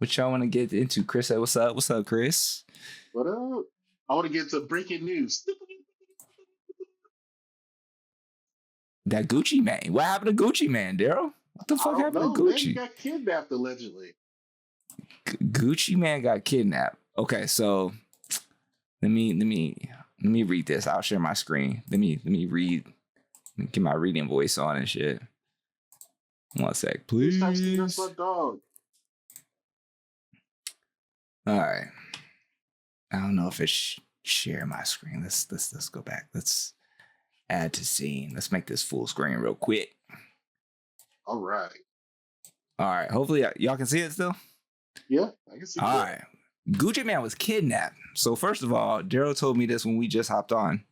What y'all want to get into? Chris, what's up? What's up, Chris? What up? I want to get to breaking news. That Gucci man. What happened to Gucci man, Daryl? What the fuck happened to Gucci? Man, he got kidnapped allegedly. Gucci man got kidnapped. Okay, so let me read this. I'll share my screen. Let me read. Let me get my reading voice on and shit. 1 sec, please. That's my dog. All right. I don't know if it's share my screen. Let's go back. Let's add to scene. Let's make this full screen real quick. All right. Hopefully y'all can see it still. Yeah, I can see it. All right. Gucci man was kidnapped. So first of all, Daryl told me this when we just hopped on.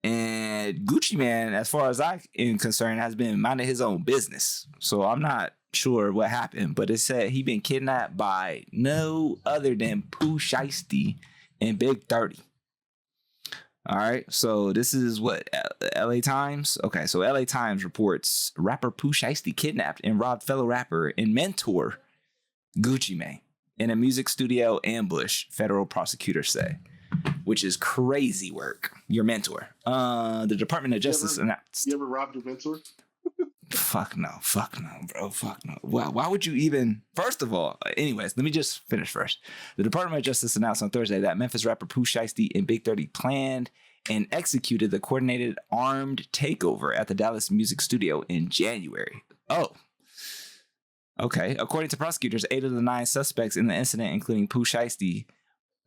And Gucci man, as far as I am concerned, has been minding his own business. So I'm not sure what happened, but it said he been kidnapped by no other than Pooh Shiesty and Big 30. All right, so this is what, LA Times? Okay, so LA Times reports rapper Pooh Shiesty kidnapped and robbed fellow rapper and mentor Gucci Mane in a music studio ambush, federal prosecutors say, which is crazy work. Your mentor. The Department of Justice announced. You ever robbed your mentor? Fuck no, bro. Fuck no. Why would you even? First of all, anyways, let me just finish first. The Department of Justice announced on Thursday that Memphis rapper Pooh Shiesty and Big 30 planned and executed the coordinated armed takeover at the Dallas music studio in January. Oh. Okay. According to prosecutors, 8 of the 9 suspects in the incident, including Pooh Shiesty,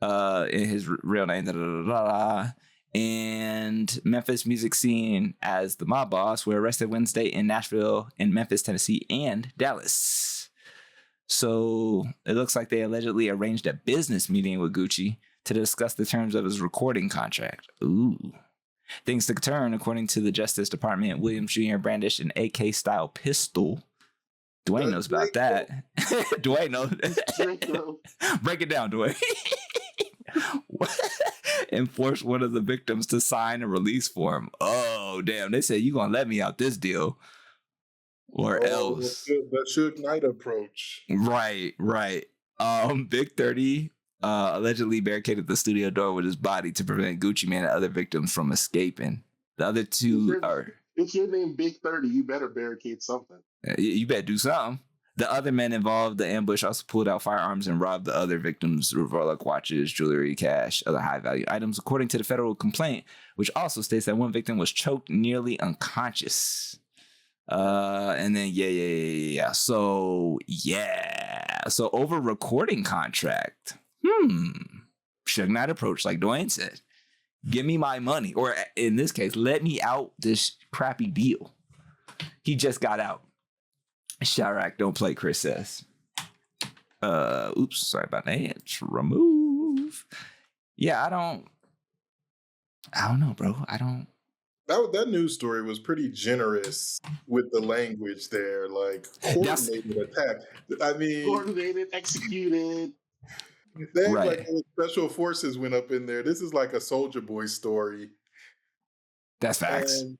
in his real name, and Memphis music scene as the mob boss, were arrested Wednesday in Nashville, in Memphis, Tennessee, and Dallas. So it looks like they allegedly arranged a business meeting with Gucci to discuss the terms of his recording contract. Ooh. Things took a turn, according to the Justice Department. Williams Jr. brandished an AK-style pistol. Dwayne knows about that. Dwayne knows. Break it down, Dwayne. And forced one of the victims to sign a release form. Oh, damn. They said, you gonna let me out this deal or else. The Suge Knight approach. Right. Big 30 allegedly barricaded the studio door with his body to prevent Gucci Mane and other victims from escaping. The other two are... If your name Big 30, you better barricade something. You better do something. The other men involved in the ambush also pulled out firearms and robbed the other victims' Rolex watches, jewelry, cash, other high-value items, according to the federal complaint, which also states that one victim was choked nearly unconscious. And then, yeah. So over recording contract. Suge Knight approach, like Dwayne said. Give me my money. Or in this case, let me out this crappy deal. He just got out. Chirac, don't play, Chris says. Oops, sorry about that. Remove. Yeah, I don't know, bro. That news story was pretty generous with the language there, like coordinated attack. I mean, coordinated, executed. They like special forces went up in there. This is like a Soldier Boy story. That's facts. And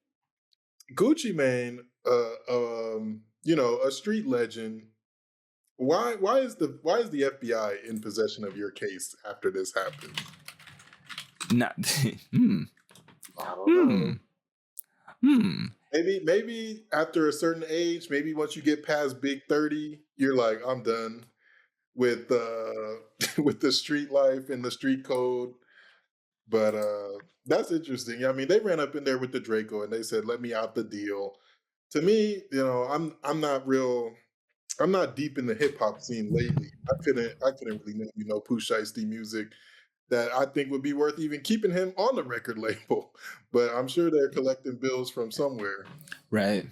Gucci Mane, a street legend. Why is the FBI in possession of your case after this happened? Maybe after a certain age, maybe once you get past Big 30, you're like, I'm done with the street life and the street code. But that's interesting. I mean, they ran up in there with the Draco and they said, "Let me out the deal." To me, I'm not deep in the hip hop scene lately. I couldn't really name, Pooh Shiesty music that I think would be worth even keeping him on the record label. But I'm sure they're collecting bills from somewhere. Right.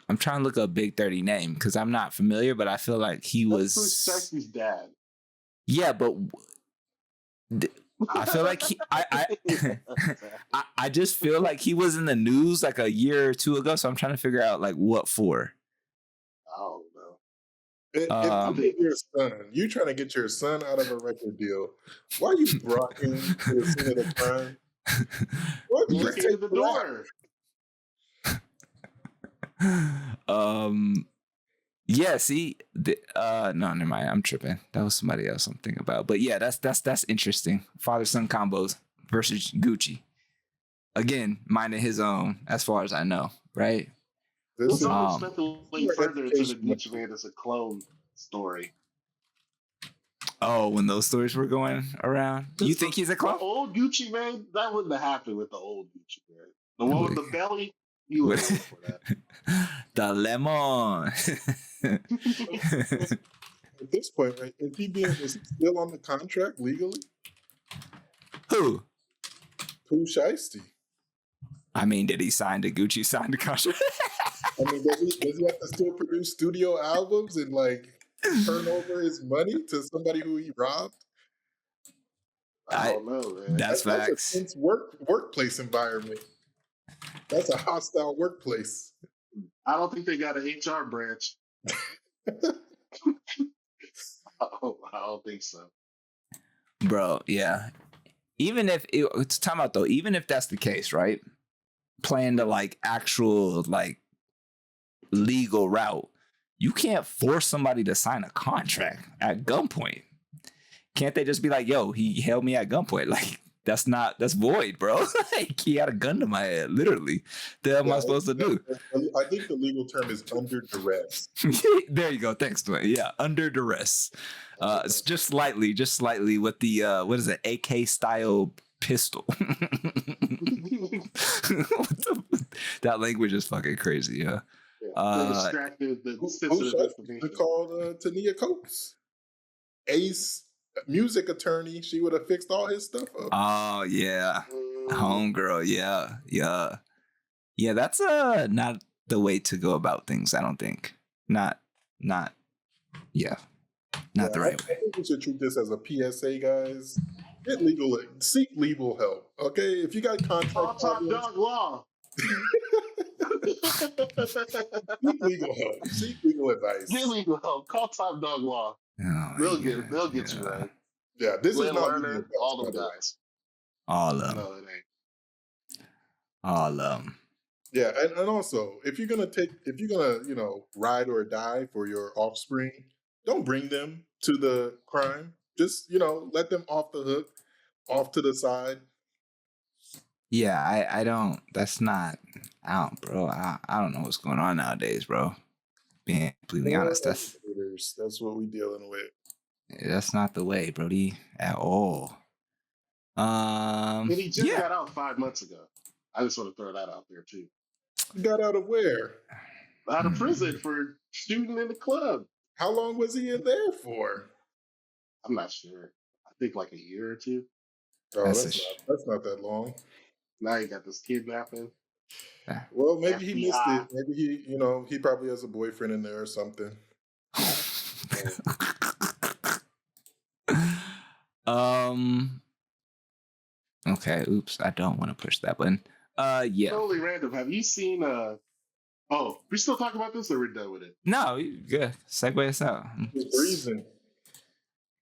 I'm trying to look up Big 30 name because I'm not familiar, but I feel like he was Pooh Shiesty's dad. Yeah, but I feel like I just feel like he was in the news like a year or two ago, so I'm trying to figure out like what for. I don't know. If you your son, you trying to get your son out of a record deal, why you brought him to the scene of the crime? What? Look at the door. Yeah, see, no, never mind. I'm tripping. That was somebody else I'm thinking about. But yeah, that's interesting. Father son combos versus Gucci. Again, minding his own, as far as I know, right? This It's is always Um, speculating more further into the educational. Gucci Man as a clone story. oh, when those stories were going around, you think he's a The clone? old Gucci Man, that wouldn't have happened with the old Gucci Man. The one with the belly, you would have went for that. The lemon. At this point, right? Is he still on the contract legally? Who? Pooh Shiesty. I mean, did he sign the Gucci sign the contract? I mean, does he have to still produce studio albums and like turn over his money to somebody who he robbed? I don't know, man. That's That's a facts. tense workplace environment. That's a hostile workplace. I don't think they got an HR branch. I don't think so. Bro, yeah. Even if it's time out though, even if that's the case, right? Playing the like actual like legal route, you can't force somebody to sign a contract at gunpoint. Can't they just be like, yo, he held me at gunpoint? Like, that's void, bro. Like, he had a gun to my head, literally. The hell am I supposed to do? I think the legal term is under duress. There you go. Thanks, Dwayne. Yeah, under duress. It's just slightly with the what is it, AK style pistol. That language is fucking crazy, yeah. They extracted the sensitive information. Called Tania Coates, Ace music attorney. She would have fixed all his stuff up. Oh yeah, homegirl. Yeah. That's not the way to go about things. I don't think. Not the right way. I think we should treat this as a PSA, guys. Seek legal help. Okay, if you got contract All top problems, dog law. seek legal help. Seek legal advice. Get legal help. Call top dog law. Oh, They'll get you right. Yeah, this Lynn is not Lerner, legal all advice, those guys. all of them. No, it ain't. All of them. Yeah, and also if you're gonna ride or die for your offspring, don't bring them to the crime. Just let them off the hook, off to the side. Yeah, I don't. That's not. Bro. I don't know what's going on nowadays, bro. Being completely honest, that's what we dealing with. That's not the way, Brody, at all. And he just got out 5 months ago. I just want to throw that out there too. He got out of where? Out of prison for shooting in the club. How long was he in there for? I'm not sure. I think like a year or two. Oh, that's not that long. Now you got this kidnapping. Well, maybe he missed FBI. it. Maybe he probably has a boyfriend in there or something. Okay, oops, I don't want to push that button. Yeah. Totally random. Have you seen we still talking about this or we're done with it? No, good. Segue us out. He's breathing.